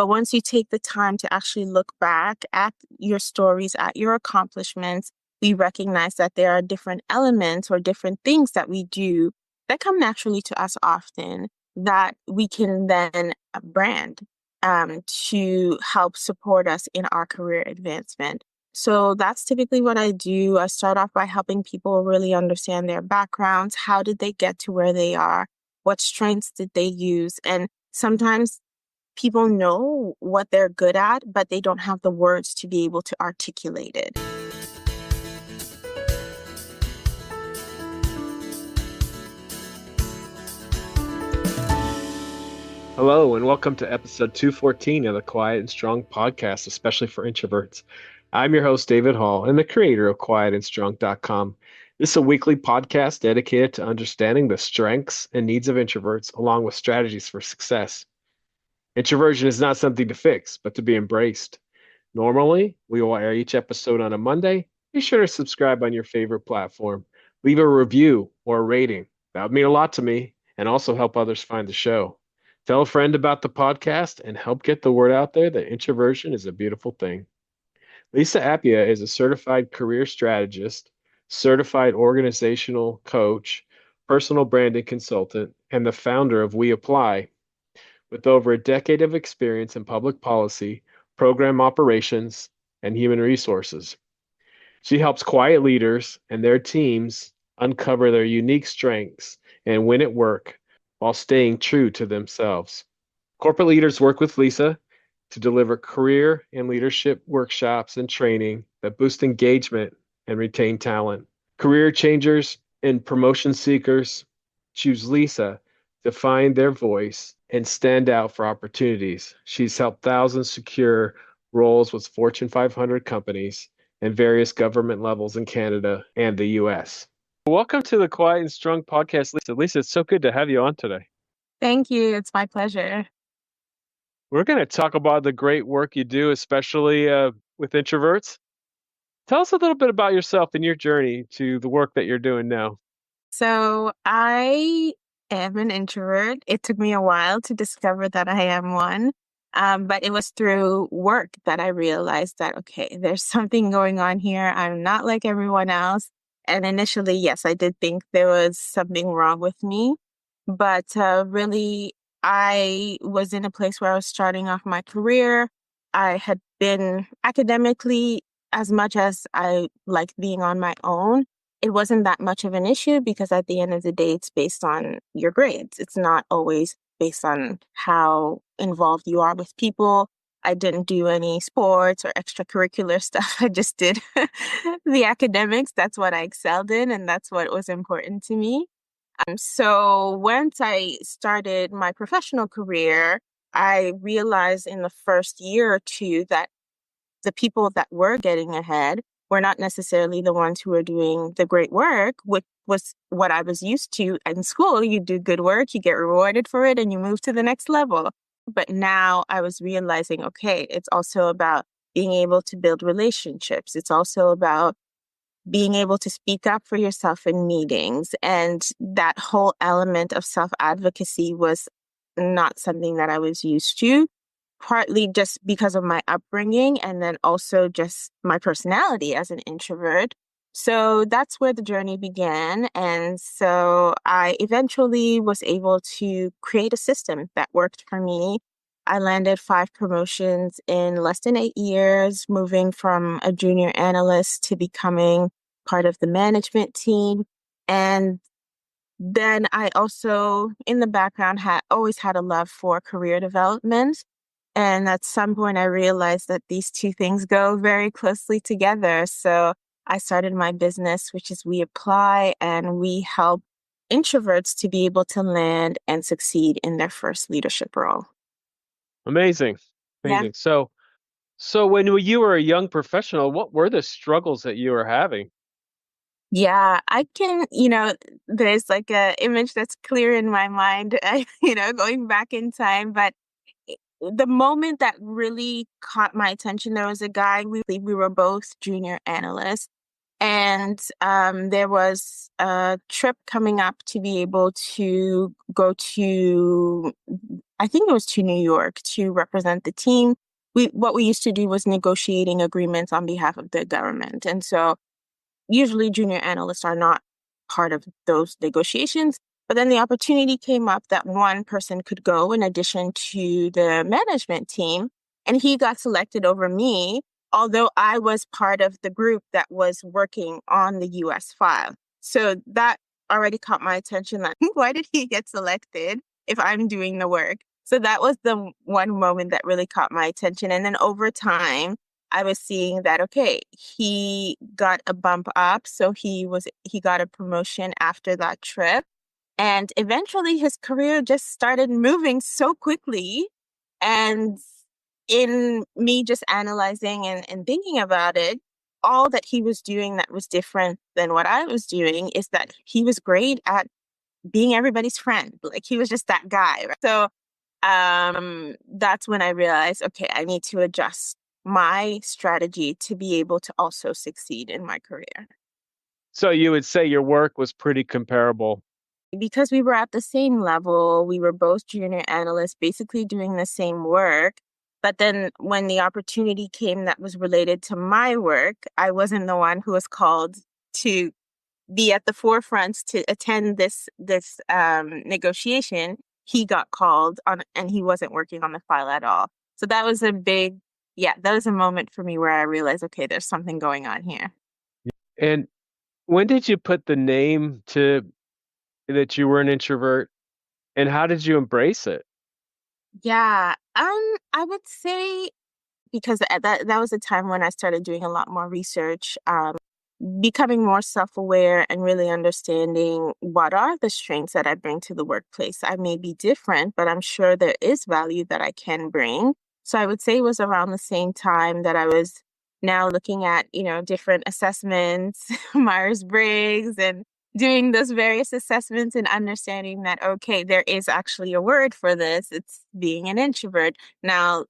But once you take the time to actually look back at your stories, at your accomplishments, we recognize that there are different elements or different things that we do that come naturally to us often that we can then brand to help support us in our career advancement. So that's typically what I do. I start off by helping people really understand their backgrounds. How did they get to where they are? What strengths did they use? And sometimes people know what they're good at, but they don't have the words to be able to articulate it. Hello, and welcome to episode 214 of the Quiet and Strong podcast, especially for introverts. I'm your host, David Hall, and the creator of quietandstrong.com. This is a weekly podcast dedicated to understanding the strengths and needs of introverts, along with strategies for success. Introversion is not something to fix, but to be embraced. Normally, we will air each episode on a Monday. Be sure to subscribe on your favorite platform. Leave a review or a rating. That would mean a lot to me and also help others find the show. Tell a friend about the podcast and help get the word out there that introversion is a beautiful thing. Lissa Appiah is a certified career strategist, certified organizational coach, personal branding consultant, and the founder of We Apply. With over a decade of experience in public policy, program operations, and human resources, she helps quiet leaders and their teams uncover their unique strengths and win at work while staying true to themselves. Corporate leaders work with Lissa to deliver career and leadership workshops and training that boost engagement and retain talent. Career changers and promotion seekers choose Lissa to find their voice and stand out for opportunities. She's helped thousands secure roles with Fortune 500 companies and various government levels in Canada and the US. Welcome to the Quiet and Strong podcast, Lissa. Lissa, it's so good to have you on today. Thank you. It's my pleasure. We're going to talk about the great work you do, especially with introverts. Tell us a little bit about yourself and your journey to the work that you're doing now. So I am an introvert. It took me a while to discover that I am one. But it was through work that I realized that, okay, there's something going on here. I'm not like everyone else. And initially, yes, I did think there was something wrong with me. But really, I was in a place where I was starting off my career. I had been academically, as much as I liked being on my own, it wasn't that much of an issue because at the end of the day, it's based on your grades. It's not always based on how involved you are with people. I didn't do any sports or extracurricular stuff. I just did the academics. That's what I excelled in, and that's what was important to me. So once I started my professional career, I realized in the first year or two that the people that were getting ahead were not necessarily the ones who were doing the great work, which was what I was used to in school. You do good work, you get rewarded for it, and you move to the next level. But now I was realizing, okay, it's also about being able to build relationships. It's also about being able to speak up for yourself in meetings. And that whole element of self-advocacy was not something that I was used to, partly just because of my upbringing and then also just my personality as an introvert. So that's where the journey began. And so I eventually was able to create a system that worked for me. I landed 5 promotions in less than 8 years, moving from a junior analyst to becoming part of the management team. And then I also, in the background, had always had a love for career development. And at some point, I realized that these two things go very closely together. So I started my business, which is We Apply, and we help introverts to be able to land and succeed in their first leadership role. Amazing. Yeah. Amazing. So when you were a young professional, what were the struggles that you were having? Yeah, I can, there's like a image that's clear in my mind, going back in time. But the moment that really caught my attention, there was a guy, we were both junior analysts. And there was a trip coming up to be able to go to I think it was to New York to represent the team. What we used to do was negotiating agreements on behalf of the government. And so usually junior analysts are not part of those negotiations. But then the opportunity came up that one person could go in addition to the management team, and he got selected over me, although I was part of the group that was working on the US file. So that already caught my attention. Like, why did he get selected if I'm doing the work? So that was the one moment that really caught my attention. And then over time, I was seeing that, okay, he got a bump up. So he got a promotion after that trip. And eventually his career just started moving so quickly. And in me just analyzing and thinking about it, all that he was doing that was different than what I was doing is that he was great at being everybody's friend. Like he was just that guy. Right? So that's when I realized, okay, I need to adjust my strategy to be able to also succeed in my career. So you would say your work was pretty comparable. Because we were at the same level, we were both junior analysts, basically doing the same work. But then when the opportunity came that was related to my work, I wasn't the one who was called to be at the forefront to attend this negotiation. He got called on, and he wasn't working on the file at all. So that was that was a moment for me where I realized, okay, there's something going on here. And when did you put the name to that you were an introvert, and how did you embrace it? Yeah, I would say because that was a time when I started doing a lot more research, becoming more self-aware and really understanding what are the strengths that I bring to the workplace. I may be different, but I'm sure there is value that I can bring. So I would say it was around the same time that I was now looking at, different assessments, Myers-Briggs, and doing those various assessments and understanding that, okay, there is actually a word for this. It's being an introvert. Now,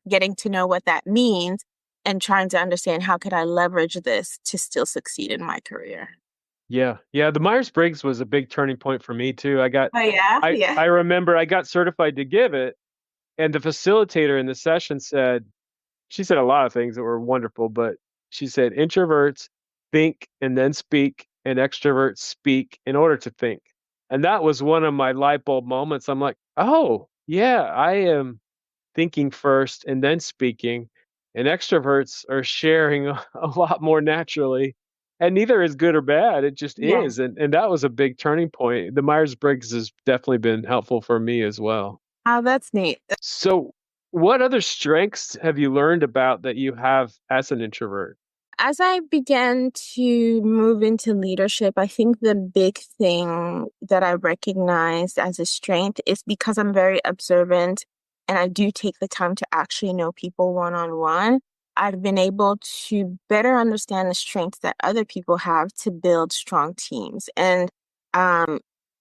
getting to know what that means and trying to understand how could I leverage this to still succeed in my career. Yeah. Yeah, the Myers-Briggs was a big turning point for me too. Oh yeah, I yeah. I remember I got certified to give it, and the facilitator in the session she said a lot of things that were wonderful, but she said introverts think and then speak, and extroverts speak in order to think. And that was one of my light bulb moments. I'm like, oh, yeah, I am thinking first and then speaking, and extroverts are sharing a lot more naturally. And neither is good or bad. It just Yeah. is. And that was a big turning point. The Myers-Briggs has definitely been helpful for me as well. Oh, that's neat. So, what other strengths have you learned about that you have as an introvert? As I began to move into leadership, I think the big thing that I recognized as a strength is because I'm very observant and I do take the time to actually know people one on one. I've been able to better understand the strengths that other people have to build strong teams. And um,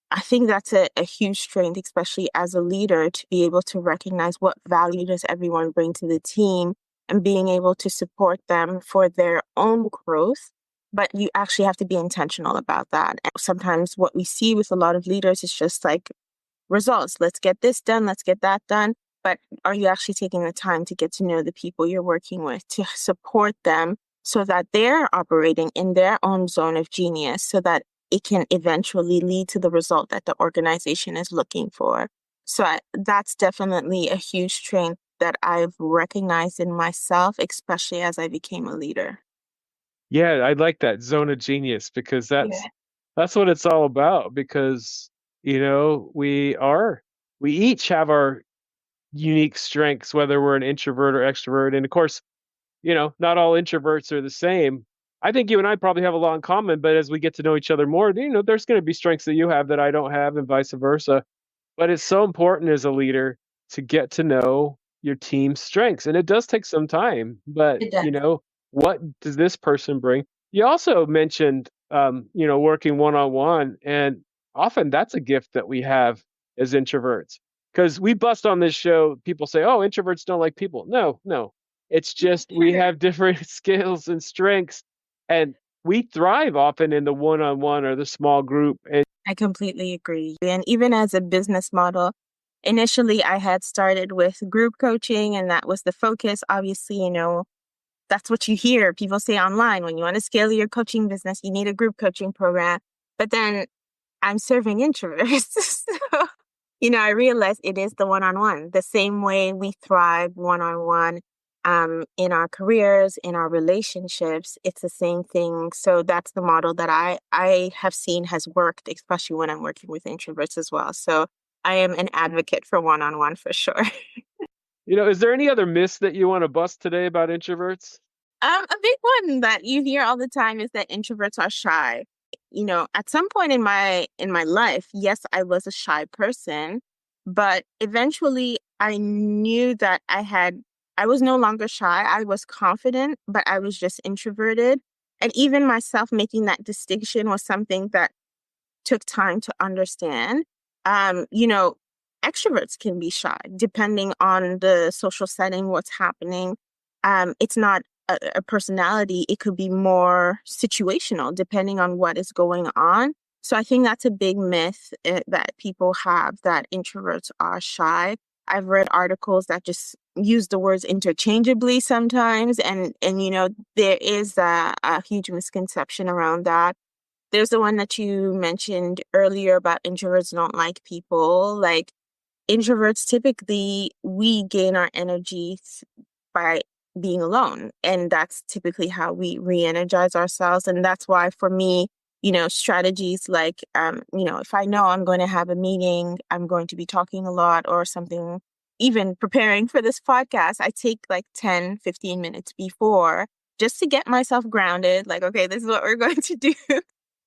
I think that's a huge strength, especially as a leader, to be able to recognize what value does everyone bring to the team and being able to support them for their own growth. But you actually have to be intentional about that. And sometimes what we see with a lot of leaders is just like results. Let's get this done. Let's get that done. But are you actually taking the time to get to know the people you're working with, to support them so that they're operating in their own zone of genius so that it can eventually lead to the result that the organization is looking for? So that's definitely a huge strength that I've recognized in myself, especially as I became a leader. Yeah, I like that zone of genius because Yeah. that's what it's all about because we each have our unique strengths, whether we're an introvert or extrovert. And of course, not all introverts are the same. I think you and I probably have a lot in common, but as we get to know each other more, there's going to be strengths that you have that I don't have and vice versa. But it's so important as a leader to get to know your team's strengths. And it does take some time, but It does. what does this person bring? You also mentioned working one-on-one, and often that's a gift that we have as introverts. Because we bust on this show, people say, "Oh, introverts don't like people." No, no. It's just we have different skills and strengths, and we thrive often in the one-on-one or the small group. And I completely agree. And even as a business model, initially I had started with group coaching, and that was the focus. Obviously, that's what you hear people say online. When you want to scale your coaching business, you need a group coaching program. But then I'm serving introverts. So, I realize it is the one-on-one, the same way we thrive one-on-one in our careers, in our relationships. It's the same thing. So that's the model that I have seen has worked, especially when I'm working with introverts as well. So I am an advocate for one-on-one for sure. Is there any other myths that you want to bust today about introverts? A big one that you hear all the time is that introverts are shy. At some point in my life, yes, I was a shy person, but eventually I knew that I was no longer shy. I was confident, but I was just introverted. And even myself making that distinction was something that took time to understand. Um, you know, Extroverts can be shy depending on the social setting, what's happening. It's not a personality, it could be more situational depending on what is going on. So I think that's a big myth that people have, that introverts are shy. I've read articles that just use the words interchangeably sometimes, and there is a huge misconception around that. There's the one that you mentioned earlier about introverts don't like people. Like, introverts, typically, we gain our energy by being alone. And that's typically how we re-energize ourselves. And that's why for me, strategies like, if I know I'm going to have a meeting, I'm going to be talking a lot or something, even preparing for this podcast, I take like 10, 15 minutes before just to get myself grounded. Like, okay, this is what we're going to do.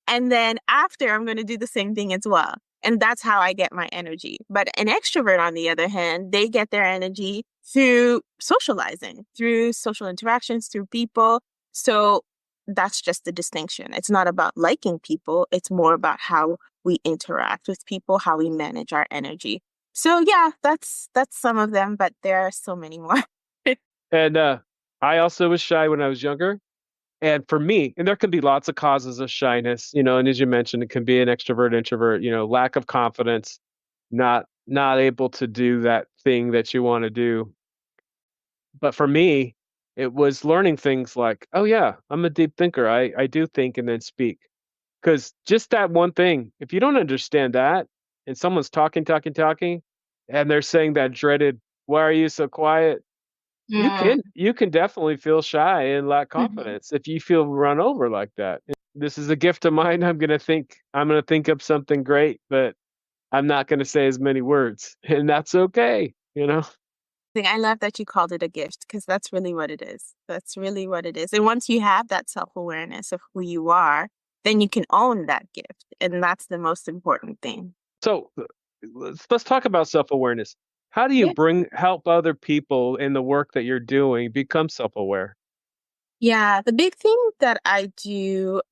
And then after, I'm going to do the same thing as well. And that's how I get my energy. But an extrovert, on the other hand, they get their energy through socializing, through social interactions, through people. So that's just the distinction. It's not about liking people. It's more about how we interact with people, how we manage our energy. So yeah, that's some of them, but there are so many more. And I also was shy when I was younger. And for me, and there can be lots of causes of shyness, and as you mentioned, it can be an extrovert, introvert, lack of confidence, not able to do that thing that you want to do. But for me, it was learning things like, oh yeah, I'm a deep thinker. I do think and then speak. Because just that one thing, if you don't understand that, and someone's talking, and they're saying that dreaded, why are you so quiet? You Mm. can definitely feel shy and lack Mhm. confidence if you feel run over like that. This is a gift of mine. I'm gonna think up something great, but I'm not gonna say as many words, and that's okay. I love that you called it a gift, because that's really what it is. That's really what it is. And once you have that self-awareness of who you are, then you can own that gift. And that's the most important thing. So let's talk about self-awareness. How do you Yeah. help other people in the work that you're doing become self-aware? Yeah, the big thing that I do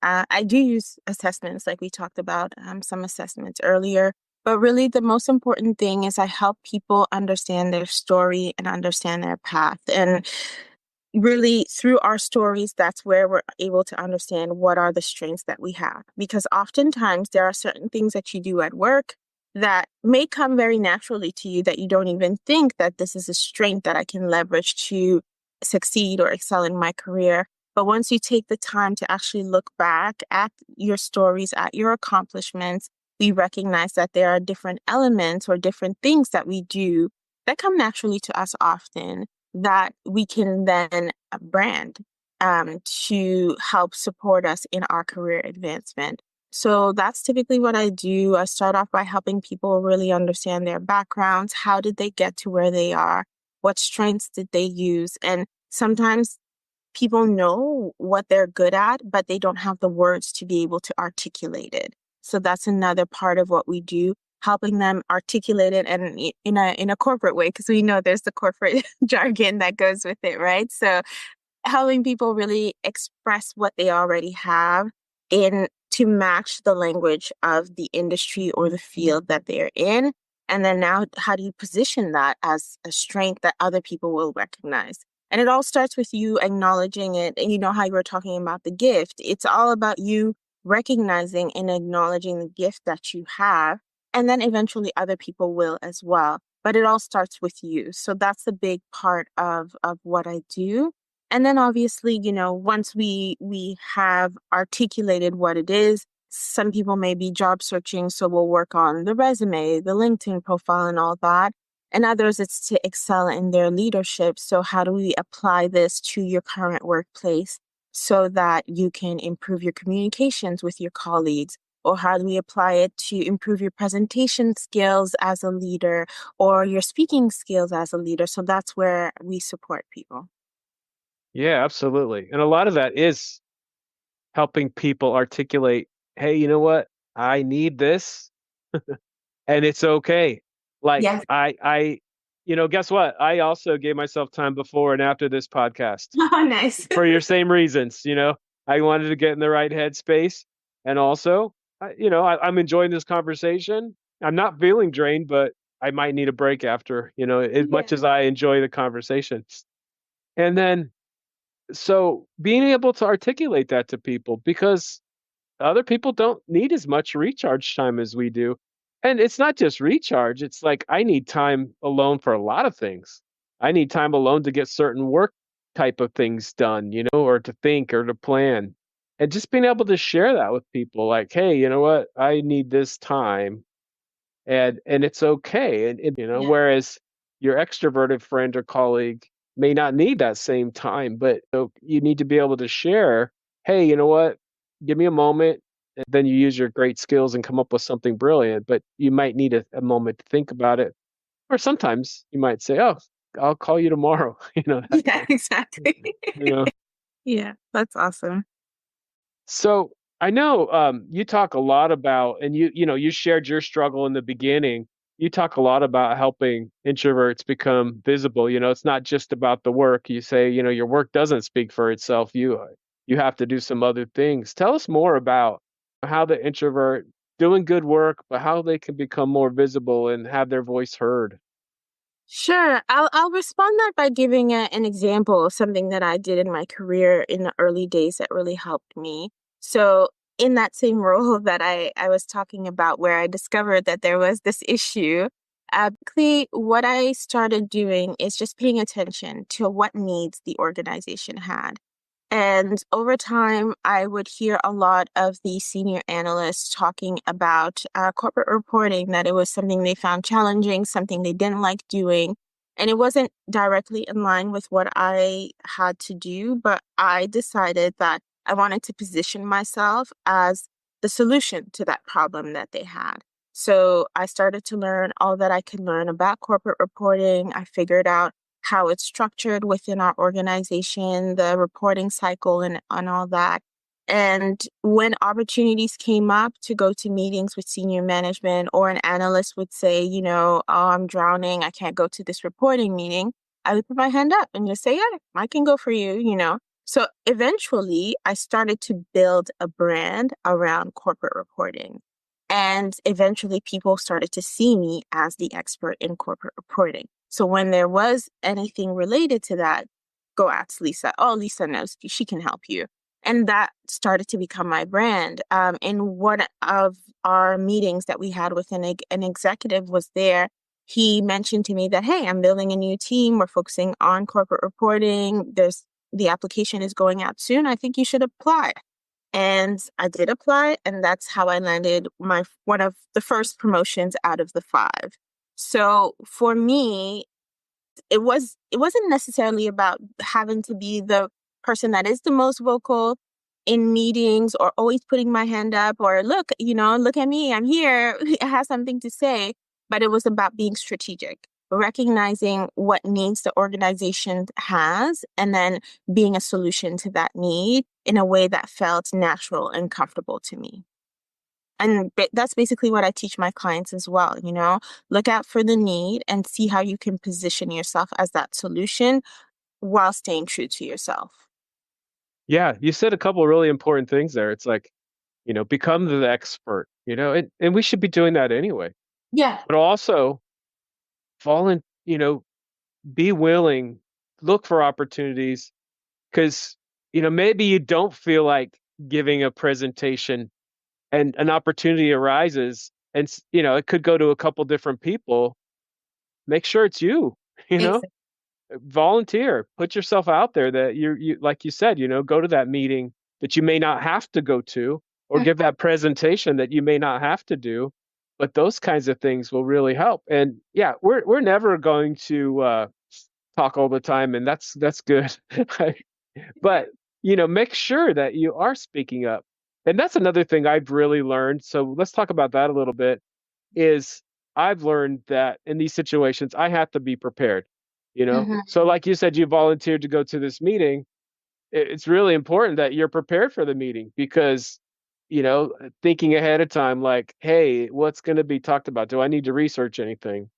use assessments, like we talked about, some assessments earlier. But really, the most important thing is I help people understand their story and understand their path. And really, through our stories, that's where we're able to understand what are the strengths that we have. Because oftentimes there are certain things that you do at work that may come very naturally to you, that you don't even think that this is a strength that I can leverage to succeed or excel in my career. But once you take the time to actually look back at your stories, at your accomplishments, we recognize that there are different elements or different things that we do that come naturally to us often, that we can then brand to help support us in our career advancement. So that's typically what I do. I start off by helping people really understand their backgrounds. How did they get to where they are? What strengths did they use? And sometimes people know what they're good at, but they don't have the words to be able to articulate it. So that's another part of what we do, helping them articulate it, and in a corporate way, because we know there's the corporate jargon that goes with it, right? So helping people really express what they already have in to match the language of the industry or the field that they're in. And then now, how do you position that as a strength that other people will recognize? And it all starts with you acknowledging it. And you know how you were talking about the gift. It's all about you recognizing and acknowledging the gift that you have. And then eventually other people will as well. but it all starts with you. So that's a big part of what I do. And then obviously, once we have articulated what it is, some people may be job searching, so we'll work on the resume, the LinkedIn profile, and all that. And others, it's to excel in their leadership. So how do we apply this to your current workplace so that you can improve your communications with your colleagues? Or how do we apply it to improve your presentation skills as a leader or your speaking skills as a leader? So that's where we support people. Yeah, absolutely. And a lot of that is helping people articulate, hey, you know what? I need this and it's okay. Like Yes. guess what? I also gave myself time before and after this podcast Oh, nice. for your same reasons. I wanted to get in the right headspace. And also, I'm enjoying this conversation. I'm not feeling drained, but I might need a break after, as Yeah. much as I enjoy the conversation. And then, so being able to articulate that to people, because other people don't need as much recharge time as we do. And it's not just recharge, it's like I need time alone for a lot of things. I need time alone to get certain work type of things done, or to think or to plan. And just being able to share that with people like, hey, you know what? I need this time and it's okay. Yeah. Whereas your extroverted friend or colleague may not need that same time, but you need to be able to share, hey, you know what? Give me a moment. And then you use your great skills and come up with something brilliant, but you might need a moment to think about it. Or sometimes you might say, oh, I'll call you tomorrow, that Yeah, kind exactly. you know. Yeah, that's awesome. So I know you talk a lot about, and you shared your struggle in the beginning. You talk a lot about helping introverts become visible. It's not just about the work. You say, your work doesn't speak for itself. You have to do some other things. Tell us more about how the introvert doing good work, but how they can become more visible and have their voice heard. Sure. I'll respond that by giving an example of something that I did in my career in the early days that really helped me. So in that same role that I was talking about where I discovered that there was this issue, basically what I started doing is just paying attention to what needs the organization had. And over time, I would hear a lot of the senior analysts talking about corporate reporting, that it was something they found challenging, something they didn't like doing. And it wasn't directly in line with what I had to do, but I decided that I wanted to position myself as the solution to that problem that they had. So I started to learn all that I could learn about corporate reporting. I figured out how it's structured within our organization, the reporting cycle, and all that. And when opportunities came up to go to meetings with senior management, or an analyst would say, oh, I'm drowning, I can't go to this reporting meeting, I would put my hand up and just say, yeah, I can go for you. So eventually, I started to build a brand around corporate reporting. And eventually, people started to see me as the expert in corporate reporting. So when there was anything related to that, go ask Lissa. Oh, Lissa knows, she can help you. And that started to become my brand. In one of our meetings that we had with an executive was there, he mentioned to me that, hey, I'm building a new team. We're focusing on corporate reporting. The application is going out soon. I think you should apply. And I did apply, and that's how I landed my one of the first promotions out of the five. So for me, it wasn't necessarily about having to be the person that is the most vocal in meetings, or always putting my hand up, or look at me, I'm here, I have something to say. But it was about being strategic, recognizing what needs the organization has, and then being a solution to that need in a way that felt natural and comfortable to me. And that's basically what I teach my clients as well. Look out for the need and see how you can position yourself as that solution while staying true to yourself. Yeah, you said a couple of really important things there. It's like, become the expert, and we should be doing that anyway. Yeah. But also fall in, be willing, look for opportunities because, maybe you don't feel like giving a presentation and an opportunity arises and, it could go to a couple different people make sure it's you, you know, Exactly. volunteer, put yourself out there that you like you said, go to that meeting that you may not have to go to, or give that presentation that you may not have to do. But those kinds of things will really help. And yeah, we're never going to talk all the time, and that's good. But make sure that you are speaking up. And that's another thing I've really learned. So let's talk about that a little bit. Is I've learned that in these situations I have to be prepared. Mhm. So like you said, you volunteered to go to this meeting. It's really important that you're prepared for the meeting, because thinking ahead of time, like, hey, what's going to be talked about? Do I need to research anything?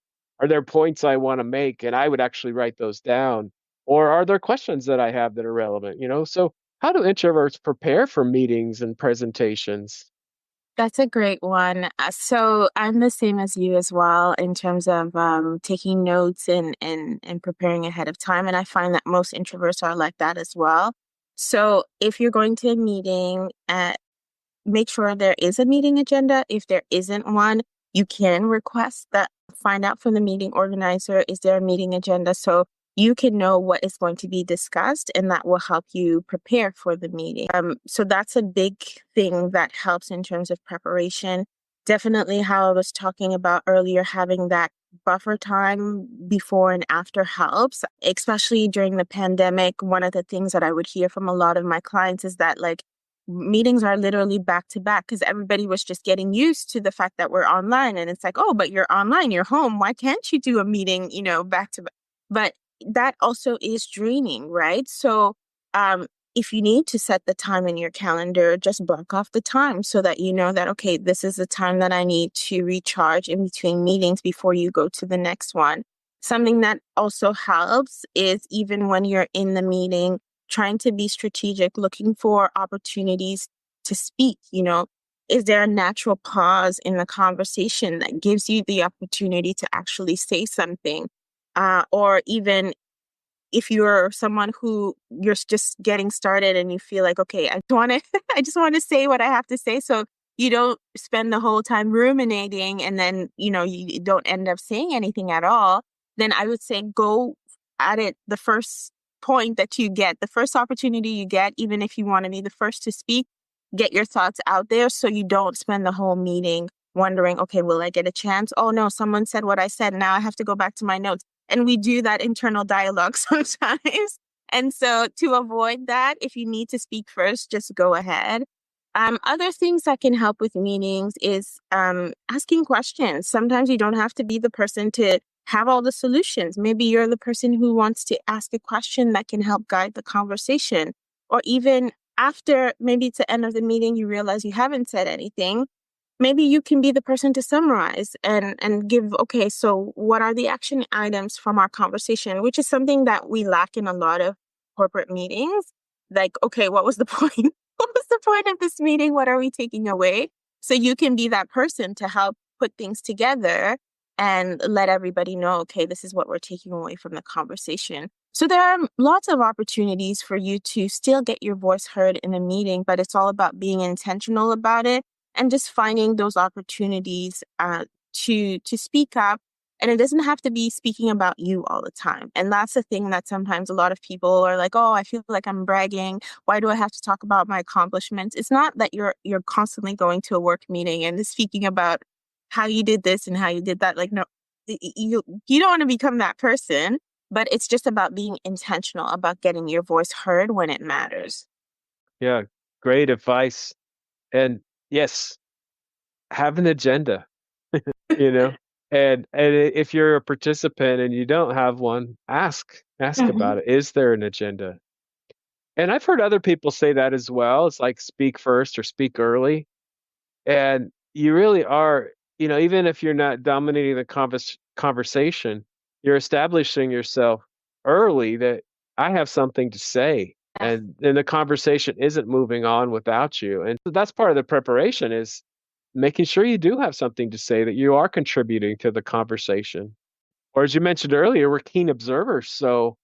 Are there points I want to make, and I would actually write those down? Or are there questions that I have that are relevant? So how do introverts prepare for meetings and presentations? That's a great one. So I'm the same as you as well in terms of taking notes and preparing ahead of time. And I find that most introverts are like that as well. So if you're going to a meeting, make sure there is a meeting agenda. If there isn't one, you can request that, find out from the meeting organizer, is there a meeting agenda? So you can know what is going to be discussed, and that will help you prepare for the meeting. So that's a big thing that helps in terms of preparation. Definitely, how I was talking about earlier, having that buffer time before and after helps, especially during the pandemic. One of the things that I would hear from a lot of my clients is that, like, meetings are literally back to back because everybody was just getting used to the fact that we're online. And it's like, oh, but you're online, you're home. Why can't you do a meeting, back to back? But that also is draining, right? So, um, if you need to set the time in your calendar, just block off the time so that you know that, okay, this is the time that I need to recharge in between meetings before you go to the next one. Something that also helps is, even when you're in the meeting, trying to be strategic, looking for opportunities to speak. Is there a natural pause in the conversation that gives you the opportunity to actually say something? Or even if you're someone who you're just getting started and you feel like, okay, I want to, I just want to say what I have to say. So you don't spend the whole time ruminating and then, you don't end up saying anything at all. Then I would say go at it the first point that you get, the first opportunity you get, even if you want to be the first to speak, get your thoughts out there so you don't spend the whole meeting wondering, okay, will I get a chance? Oh no, someone said what I said. Now I have to go back to my notes. And we do that internal dialogue sometimes. And so to avoid that, if you need to speak first, just go ahead. Other things that can help with meetings is asking questions. Sometimes you don't have to be the person to have all the solutions. Maybe you're the person who wants to ask a question that can help guide the conversation. Or even after maybe it's the end of the meeting, you realize you haven't said anything. Maybe you can be the person to summarize and give, okay, so what are the action items from our conversation, which is something that we lack in a lot of corporate meetings. Like, okay, what was the point? What was the point of this meeting? What are we taking away? So you can be that person to help put things together and let everybody know, okay, this is what we're taking away from the conversation. So there are lots of opportunities for you to still get your voice heard in a meeting, but it's all about being intentional about it and just finding those opportunities to speak up. And it doesn't have to be speaking about you all the time. And that's the thing that sometimes a lot of people are like, oh, I feel like I'm bragging. Why do I have to talk about my accomplishments? It's not that you're constantly going to a work meeting and speaking about how you did this and how you did that. Like, no, you don't want to become that person, but it's just about being intentional about getting your voice heard when it matters. Yeah, great advice. And yes, have an agenda, you know. And if you're a participant and you don't have one, ask Mhm. about it. Is there an agenda? And I've heard other people say that as well. It's like speak first or speak early. And you really are, even if you're not dominating the conversation, you're establishing yourself early that I have something to say. And then the conversation isn't moving on without you. And so that's part of the preparation, is making sure you do have something to say, that you are contributing to the conversation. Or as you mentioned earlier, we're keen observers. So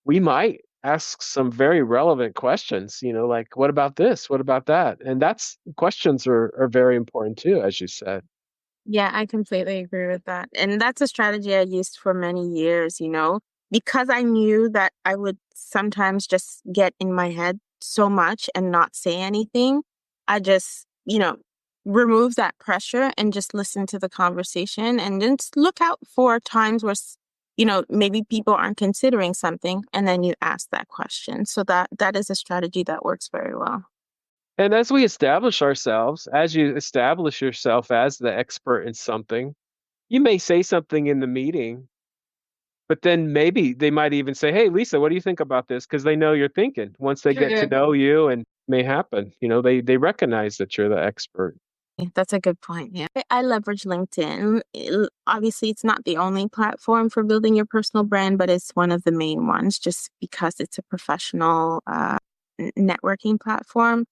we might ask some very relevant questions, like, what about this? What about that? And that's questions are very important too, as you said. Yeah, I completely agree with that. And that's a strategy I used for many years, because I knew that I would sometimes just get in my head so much and not say anything. I just, remove that pressure and just listen to the conversation and then just look out for times where, maybe people aren't considering something and then you ask that question. So that is a strategy that works very well. And as we establish ourselves, as you establish yourself as the expert in something, you may say something in the meeting, but then maybe they might even say, "Hey, Lisa, what do you think about this?" Because they know you're thinking. Once they get to True. know you, and may happen, they recognize that you're the expert. That's a good point. Yeah. I leverage LinkedIn. Obviously, it's not the only platform for building your personal brand, but it's one of the main ones just because it's a professional networking platform.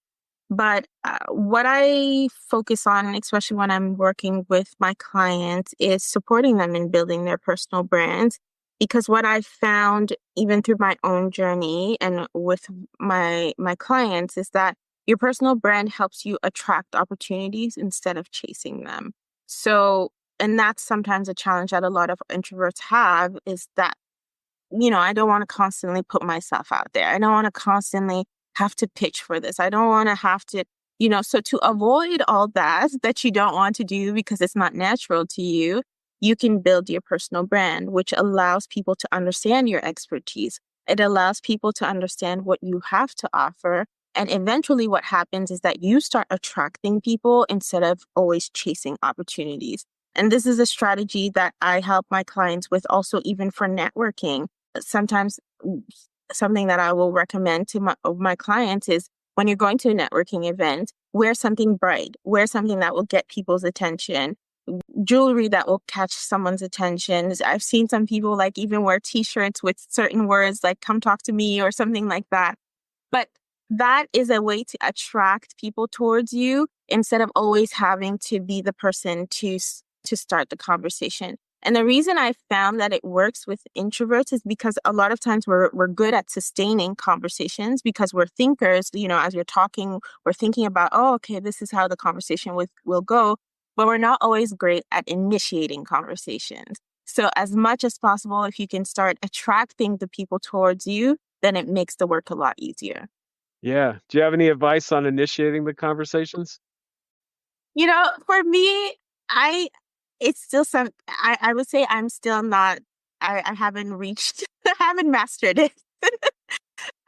But what I focus on, especially when I'm working with my clients, is supporting them in building their personal brands. Because what I found, even through my own journey and with my clients, is that your personal brand helps you attract opportunities instead of chasing them. So, and that's sometimes a challenge that a lot of introverts have is that I don't want to constantly put myself out there. I don't want to constantly have to pitch for this. I don't want to have to, so to avoid all that you don't want to do because it's not natural to you, you can build your personal brand, which allows people to understand your expertise. It allows people to understand what you have to offer. And eventually, what happens is that you start attracting people instead of always chasing opportunities. And this is a strategy that I help my clients with also, even for networking. Sometimes something that I will recommend to my clients is when you're going to a networking event, wear something bright, wear something that will get people's attention, jewelry that will catch someone's attention. I've seen some people like even wear t-shirts with certain words like come talk to me or something like that. But that is a way to attract people towards you instead of always having to be the person to start the conversation. And the reason I found that it works with introverts is because a lot of times we're good at sustaining conversations because we're thinkers, as you're talking, we're thinking about, oh, okay, this is how the conversation will go, but we're not always great at initiating conversations. So as much as possible, if you can start attracting the people towards you, then it makes the work a lot easier. Yeah. Do you have any advice on initiating the conversations? For me, I it's still I would say I'm still not I haven't reached I haven't mastered it.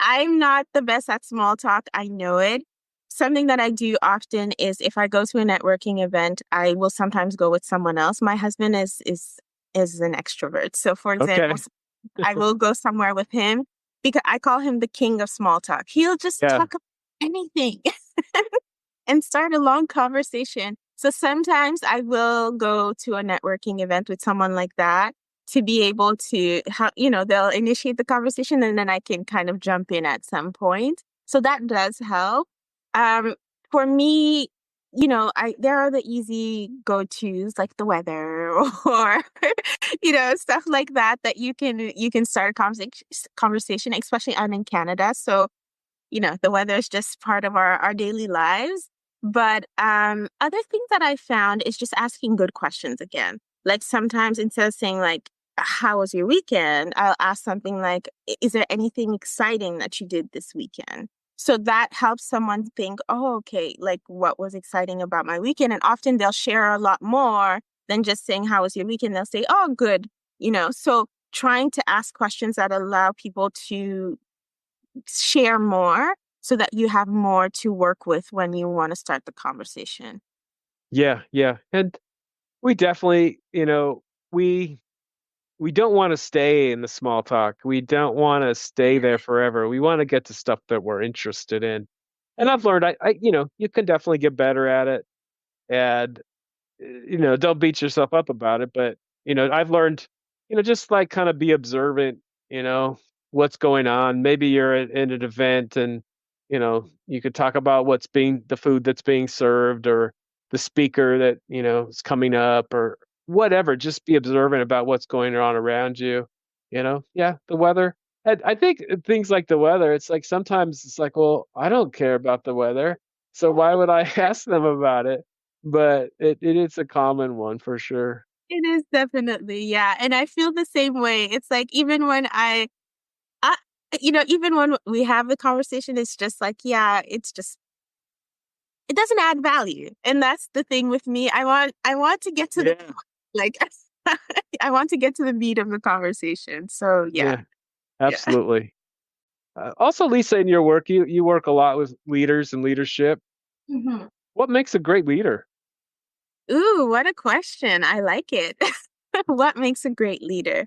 I'm not the best at small talk. I know it. Something that I do often is if I go to a networking event, I will sometimes go with someone else. My husband is an extrovert. So for example, Okay. I will go somewhere with him because I call him the king of small talk. He'll just Yeah. talk about anything and start a long conversation. So sometimes I will go to a networking event with someone like that to be able to, they'll initiate the conversation and then I can kind of jump in at some point. So that does help. Um, for me, I there are the easy go-tos like the weather or stuff like that you can start a conversation, especially I'm in Canada. So the weather is just part of our daily lives. But other things that I found is just asking good questions again. Like sometimes instead of saying like, how was your weekend? I'll ask something like, is there anything exciting that you did this weekend? So that helps someone think, oh, okay, like what was exciting about my weekend? And often they'll share a lot more than just saying, how was your weekend? They'll say, oh, good. So trying to ask questions that allow people to share more so that you have more to work with when you want to start the conversation. Yeah. Yeah. And we definitely, we don't want to stay in the small talk. We don't want to stay there forever. We want to get to stuff that we're interested in. And I've learned, you can definitely get better at it. And don't beat yourself up about it, but I've learned, just like kind of be observant, you know, what's going on. Maybe you're in an event and, you could talk about the food that's being served or the speaker that, is coming up or whatever. Just be observant about what's going on around you, Yeah, the weather. And I think things like the weather, it's like sometimes it's like, well, I don't care about the weather. So why would I ask them about it? but it is a common one for sure. It is definitely, yeah. And I feel the same way. It's like even when I even when we have the conversation, it's just like, yeah, it's just it doesn't add value. And that's the thing with me. I want to get to the Yeah, like I want to get to the meat of the conversation. So yeah. yeah, Yeah. absolutely. Also, Lisa, in your work, you work a lot with leaders and leadership. Mhm. What makes a great leader? Ooh, what a question. I like it. What makes a great leader?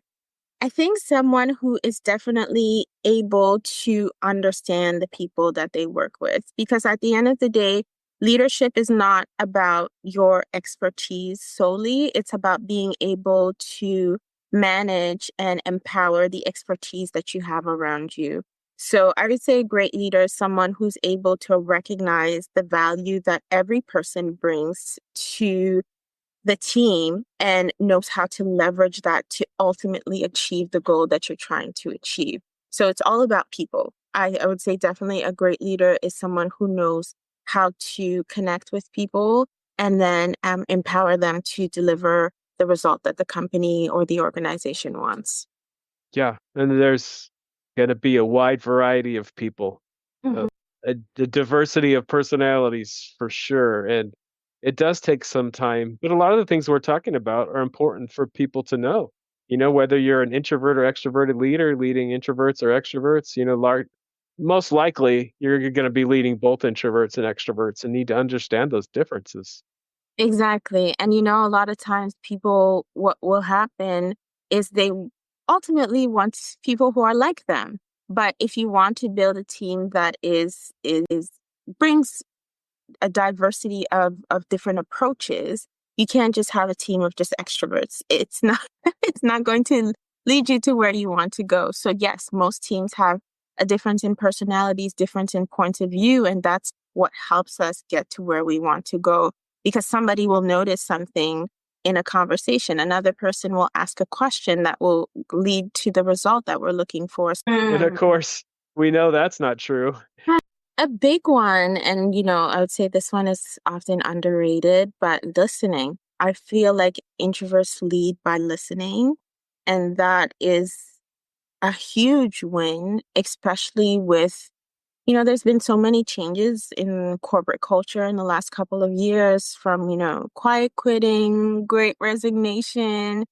I think someone who is definitely able to understand the people that they work with, because at the end of the day, leadership is not about your expertise solely. It's about being able to manage and empower the expertise that you have around you. So I would say a great leader is someone who's able to recognize the value that every person brings to the team and knows how to leverage that to ultimately achieve the goal that you're trying to achieve. So it's all about people. I would say definitely a great leader is someone who knows how to connect with people and then empower them to deliver the result that the company or the organization wants. Yeah, and there's going to be a wide variety of people, uh, Mhm. a diversity of personalities for sure. And it does take some time, but a lot of the things we're talking about are important for people to know. Whether you're an introvert or extroverted leader, leading introverts or extroverts, most likely you're going to be leading both introverts and extroverts and need to understand those differences. Exactly. And a lot of times people, what will happen is they ultimately want people who are like them. But if you want to build a team that is brings a diversity of different approaches, you can't just have a team of just extroverts. It's not it's not going to lead you to where you want to go. So yes, most teams have a difference in personalities, difference in points of view, and that's what helps us get to where we want to go. Because somebody will notice something in a conversation, another person will ask a question that will lead to the result that we're looking for. And of course, we know that's not true. A big one, and I would say this one is often underrated, but listening. I feel like introverts lead by listening, and that is a huge win, especially with, there's been so many changes in corporate culture in the last couple of years from, quiet quitting, great resignation,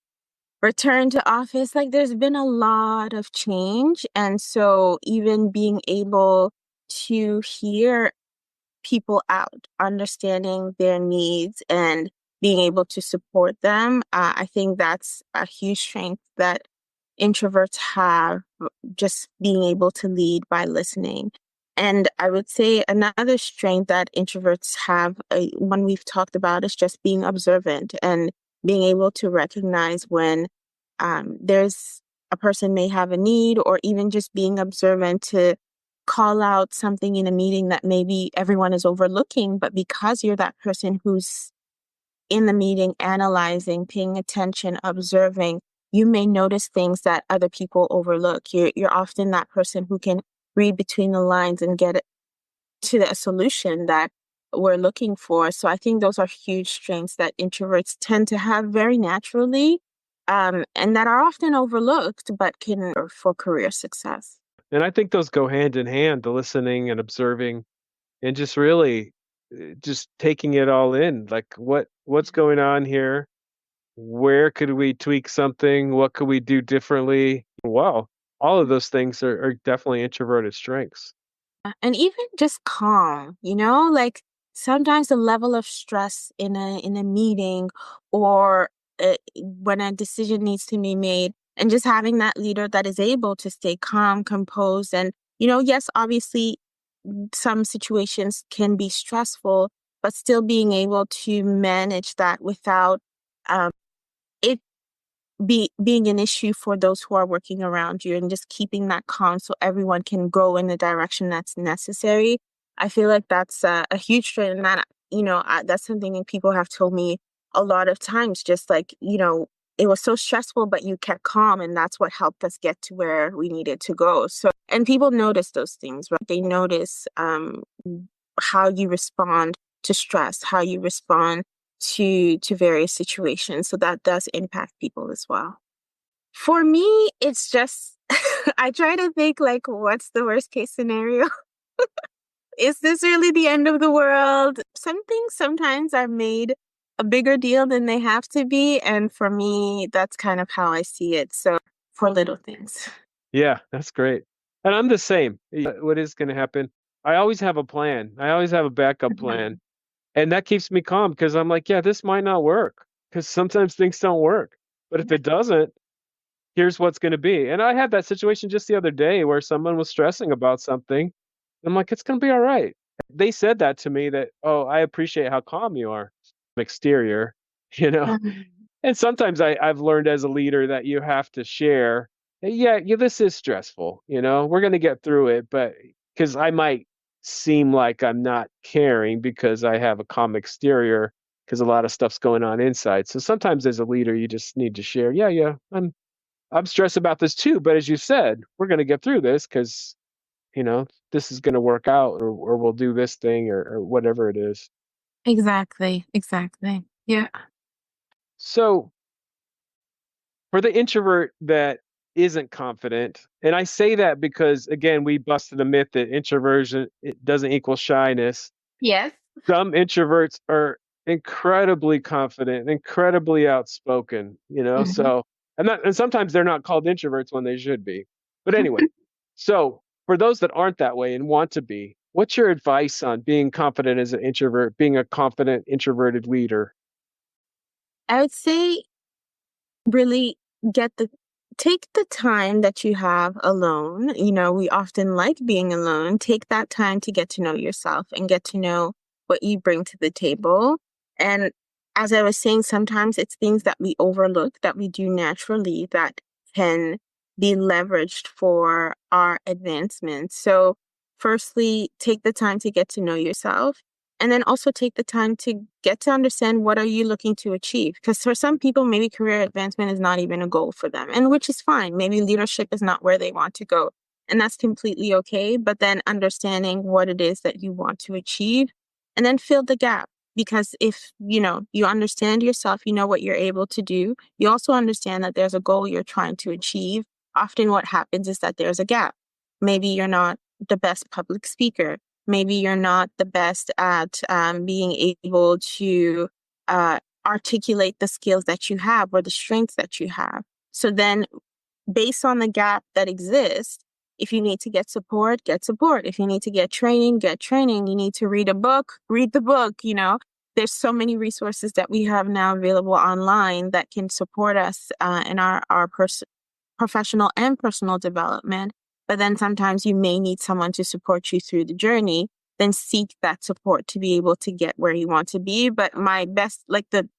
return to office. Like there's been a lot of change. And so even being able to hear people out, understanding their needs and being able to support them. I think that's a huge strength that introverts have, just being able to lead by listening. And I would say another strength that introverts have, one we've talked about, is just being observant and being able to recognize when there's a person may have a need, or even just being observant to call out something in a meeting that maybe everyone is overlooking, but because you're that person who's in the meeting, analyzing, paying attention, observing, you may notice things that other people overlook. You're often that person who can read between the lines and get to a solution that we're looking for. So I think those are huge strengths that introverts tend to have very naturally, and that are often overlooked, but can for career success. And I think those go hand in hand, the listening and observing and just really just taking it all in. Like what's going on here? Where could we tweak something? What could we do differently? Wow. All of those things are definitely introverted strengths. And even just calm, like sometimes the level of stress in a meeting, or when a decision needs to be made, and just having that leader that is able to stay calm, composed, and yes, obviously some situations can be stressful, but still being able to manage that without um, it being an issue for those who are working around you, and just keeping that calm so everyone can go in the direction that's necessary. I feel like that's a huge strength, and that that's something that people have told me a lot of times. Just like it was so stressful, but you kept calm, and that's what helped us get to where we needed to go. So, and people notice those things, right? They notice how you respond to stress, how you respond to various situations. So that does impact people as well. For me, it's just I try to think like, what's the worst case scenario? Is this really the end of the world? Some things sometimes are made a bigger deal than they have to be. And for me, that's kind of how I see it. So for little things. Yeah, that's great. And I'm the same. What is going to happen? I always have a plan. I always have a backup plan. Mhm. And that keeps me calm because I'm like, yeah, this might not work because sometimes things don't work. But if it doesn't, here's what's going to be. And I had that situation just the other day where someone was stressing about something. I'm like, it's going to be all right. They said that to me that, oh, I appreciate how calm you are. Exterior, you know. Mhm. And sometimes I've learned as a leader that you have to share. "Hey, yeah, yeah, this is stressful. We're going to get through it, but because I might seem like I'm not caring because I have a calm exterior, because a lot of stuff's going on inside. So sometimes as a leader, you just need to share. Yeah, yeah, I'm stressed about this too. But as you said, we're going to get through this because this is going to work out, or we'll do this thing, or whatever it is. Exactly. Exactly. Yeah. So for the introvert that isn't confident, and I say that because again, we busted the myth that introversion it doesn't equal shyness. Yes. Some introverts are incredibly confident, incredibly outspoken, Mhm. so and sometimes they're not called introverts when they should be. But anyway, so for those that aren't that way and want to be, what's your advice on being confident as an introvert, being a confident introverted leader? I would say really get the take the time that you have alone. We often like being alone. Take that time to get to know yourself and get to know what you bring to the table. And as I was saying, sometimes it's things that we overlook that we do naturally that can be leveraged for our advancement. So, firstly, take the time to get to know yourself. And then also take the time to get to understand what are you looking to achieve. Because for some people, maybe career advancement is not even a goal for them, and which is fine. Maybe leadership is not where they want to go. And that's completely okay. But then understanding what it is that you want to achieve and then fill the gap. Because if you understand yourself, you know what you're able to do. You also understand that there's a goal you're trying to achieve. Often what happens is that there's a gap. Maybe you're not the best public speaker. Maybe you're not the best at being able to articulate the skills that you have or the strengths that you have. So then, based on the gap that exists, if you need to get support, get support. If you need to get training, get training. You need to read a book, read the book. There's so many resources that we have now available online that can support us in our professional and personal development. But then sometimes you may need someone to support you through the journey. Then seek that support to be able to get where you want to be. But the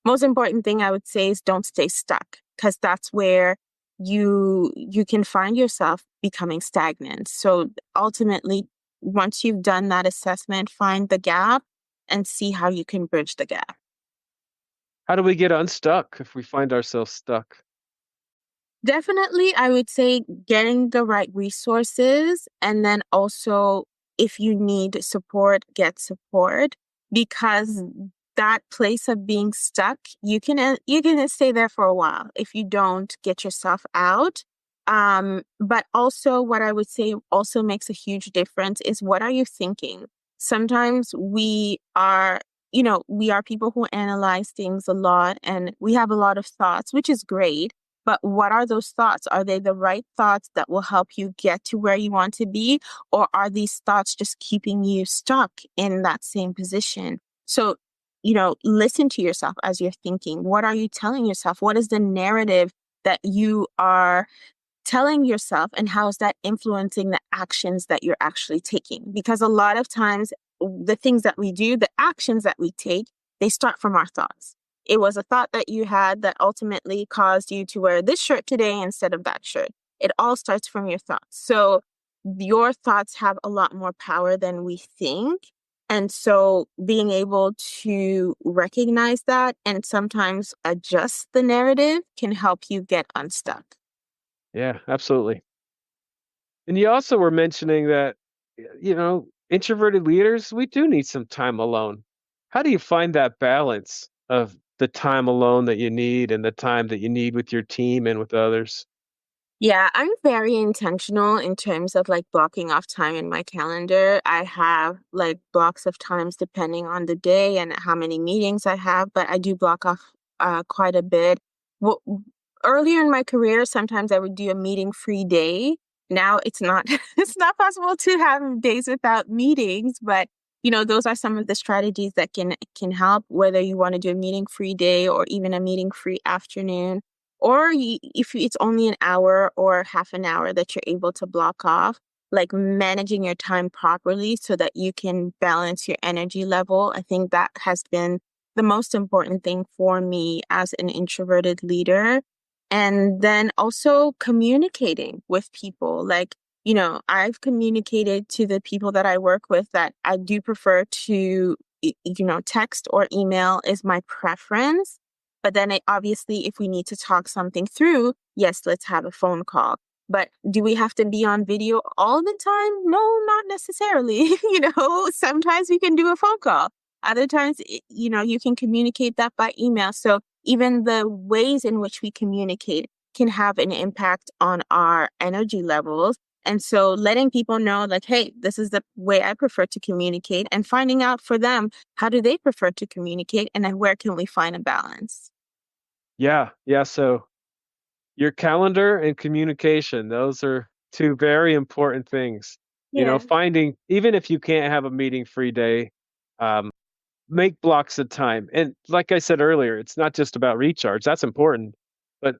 most important thing I would say is don't stay stuck, because that's where you can find yourself becoming stagnant. So ultimately, once you've done that assessment, find the gap and see how you can bridge the gap. How do we get unstuck if we find ourselves stuck? Definitely, I would say getting the right resources, and then also if you need support, get support, because that place of being stuck, you can stay there for a while if you don't get yourself out. But also what I would say also makes a huge difference is, what are you thinking? Sometimes we are people who analyze things a lot, and we have a lot of thoughts, which is great, but what are those thoughts? Are they the right thoughts that will help you get to where you want to be? Or are these thoughts just keeping you stuck in that same position? So, listen to yourself as you're thinking. What are you telling yourself? What is the narrative that you are telling yourself, and how is that influencing the actions that you're actually taking? Because a lot of times, the things that we do, the actions that we take, they start from our thoughts. It was a thought that you had that ultimately caused you to wear this shirt today instead of that shirt. It all starts from your thoughts. So your thoughts have a lot more power than we think. And so being able to recognize that and sometimes adjust the narrative can help you get unstuck. Yeah, absolutely. And you also were mentioning that, introverted leaders, we do need some time alone. How do you find that balance of the time alone that you need and the time that you need with your team and with others? Yeah, I'm very intentional in terms of like blocking off time in my calendar. I have like blocks of times depending on the day and how many meetings I have, but I do block off quite a bit. Well, earlier in my career, sometimes I would do a meeting free day. Now it's not it's not possible to have days without meetings, but those are some of the strategies that can help, whether you want to do a meeting free day or even a meeting free afternoon, or if it's only an hour or half an hour that you're able to block off, like managing your time properly so that you can balance your energy level. I think that has been the most important thing for me as an introverted leader. And then also communicating with people. Like, I've communicated to the people that I work with that I do prefer to, text or email is my preference. But then obviously, if we need to talk something through, yes, let's have a phone call. But do we have to be on video all the time? No, not necessarily. Sometimes we can do a phone call. Other times, you can communicate that by email. So even the ways in which we communicate can have an impact on our energy levels. And so letting people know, like, hey, this is the way I prefer to communicate, and finding out for them, how do they prefer to communicate, and then where can we find a balance? Yeah, yeah. So your calendar and communication, those are two very important things. Yeah. Finding, even if you can't have a meeting free day, um, make blocks of time. And like I said earlier, it's not just about recharge. That's important. But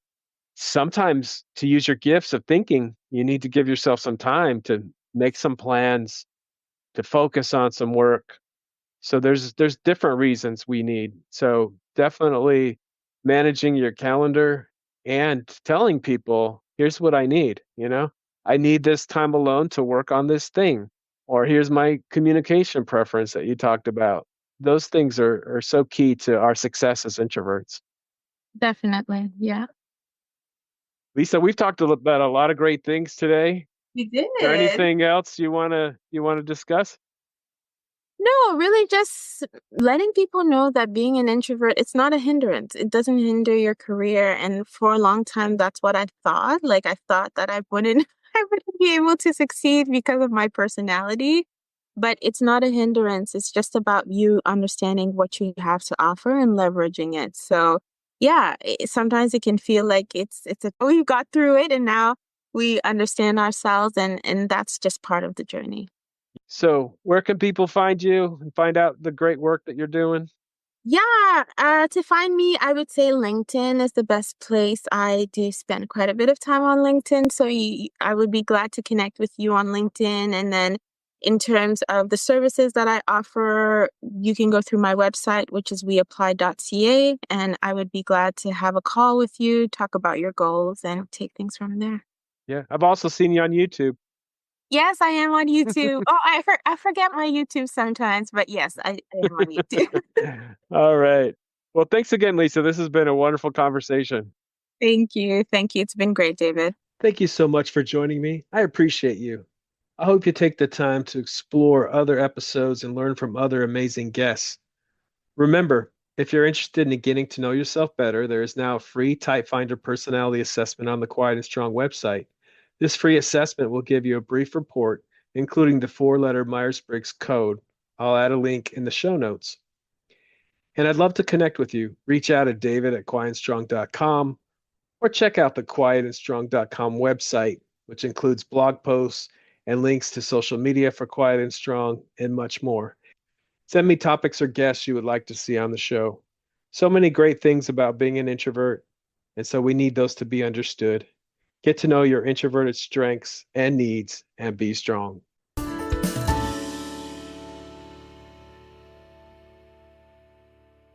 sometimes to use your gifts of thinking, you need to give yourself some time to make some plans, to focus on some work. So there's different reasons we need. So definitely managing your calendar and telling people, here's what I need, I need this time alone to work on this thing. Or here's my communication preference that you talked about. Those things are so key to our success as introverts. Definitely. Yeah. Lisa, we've talked about a lot of great things today. Is We there did. anything else you want to discuss? No, really just letting people know that being an introvert, it's not a hindrance. It doesn't hinder your career. And for a long time, that's what I thought. Like I thought that I wouldn't I wouldn't be able to succeed because of my personality. But it's not a hindrance. It's just about you understanding what you have to offer and leveraging it. So yeah, sometimes it can feel like we got through it and now we understand ourselves, and that's just part of the journey. So, where can people find you and find out the great work that you're doing? Yeah, to find me, I would say LinkedIn is the best place. I do spend quite a bit of time on LinkedIn, so I would be glad to connect with you on LinkedIn. And then in terms of the services that I offer, you can go through my website, which is weapply.ca, and I would be glad to have a call with you, talk about your goals, and take things from there. Yeah, I've also seen you on YouTube. Yes, I am on YouTube. Oh, I forget my YouTube sometimes, but yes, I am on YouTube. All right. Well, thanks again, Lisa. This has been a wonderful conversation. Thank you. Thank you. It's been great, David. Thank you so much for joining me. I appreciate you. I hope you take the time to explore other episodes and learn from other amazing guests. Remember, if you're interested in getting to know yourself better, there is now a free Type Finder personality assessment on the Quiet and Strong website. This free assessment will give you a brief report, including the four-letter Myers-Briggs code. I'll add a link in the show notes. And I'd love to connect with you. Reach out at david@quietandstrong.com or check out the quietandstrong.com website, which includes blog posts and links to social media for Quiet and Strong and much more. Send me topics or guests you would like to see on the show. So many great things about being an introvert, and so we need those to be understood. Get to know your introverted strengths and needs and be strong.